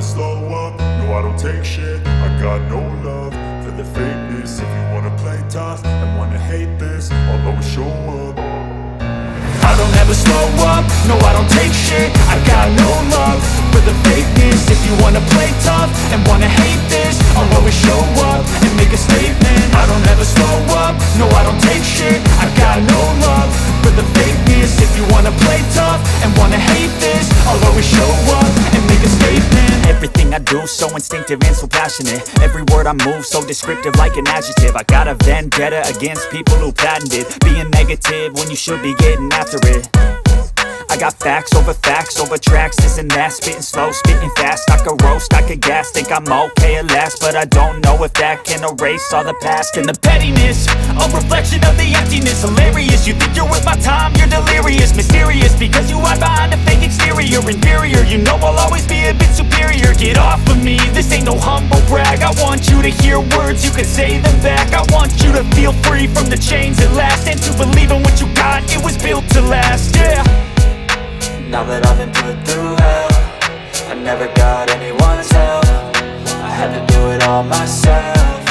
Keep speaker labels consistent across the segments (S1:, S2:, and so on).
S1: slow up, no I don't take shit. I got no love for the fakeness. If you wanna play tough and wanna hate this, I'll always show up. I don't ever slow up, no I don't take shit. I got no love for the fakeness. If you wanna play tough and wanna hate this, I'll always show up and make a statement. I don't ever slow up, no I don't take shit. I got no love for the fakeness. If you wanna play tough and wanna hate this, I'll always show up and make a statement.
S2: Everything I do so instinctive and so passionate. Every word I move so descriptive like an adjective. I got a vendetta against people who patented being negative when you should be getting after it. I got facts over tracks, this and that. Spitting slow, spitting fast, I could roast, I could gas. Think I'm okay at last, but I don't know if that can erase all the past. And the pettiness, a reflection of the emptiness. Hilarious, you think you're worth my time, you're delirious. Mysterious, because you hide behind a fake exterior. Inferior, you know I'll always be a bit superior. Get off of me, this ain't no humble brag. I want you to hear words, you can say them back. I want you to feel free from the chains at last, and to believe in what you got, it was built to last, yeah.
S3: Now that I've been put through hell, I never got anyone's help. I had to do it all myself.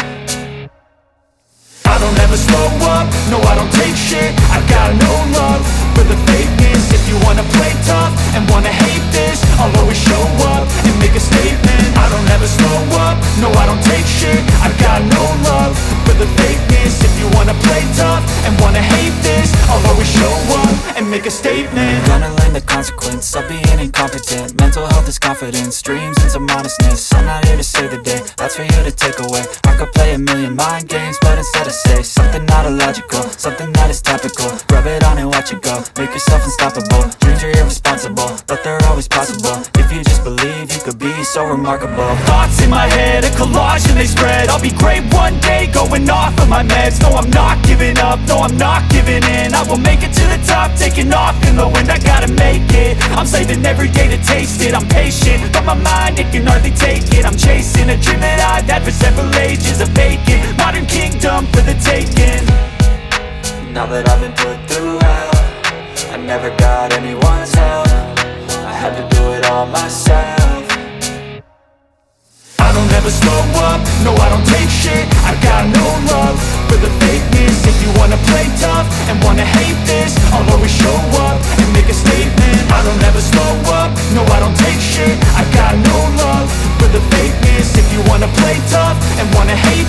S1: I don't ever slow up, no I don't take shit. I got no love for the fakeness. If you wanna play tough and wanna hate this, I'll always show up and make a statement. I don't ever slow up, no I don't take shit. I got no love for the fakeness. If you wanna play tough and wanna hate this, I'll always show up and make a statement.
S3: Gonna learn the consequence of being incompetent. Mental health is confidence, dreams and some honestness. I'm not here to save the day, that's for you to take away. I could play a million mind games, but instead I say something not illogical, something that is topical. Rub it on and watch it go, make yourself unstoppable. Dreams are irresponsible, but they're always possible. If you just believe, you could be so remarkable.
S2: Thoughts in my head, a collage and they spread. I'll be great one day, going off of my meds. No, I'm not giving up, no, I'm not giving in. I will make it to the top, taking off in the wind. I gotta make it, I'm saving every day to taste it. I'm patient, but my mind, it can hardly take it. I'm chasing a dream that I've had for several ages. A vacant, modern kingdom for the taking.
S3: Now that I've been put through hell, I never got anyone's help. I had to do it all myself.
S1: I don't ever slow up, no I don't take shit. I got no love for the fakeness. If you wanna play tough and wanna hate this, I'll always show up and make a statement. I don't ever slow up, no I don't take shit. I got no love for the fakeness. If you wanna play tough and wanna hate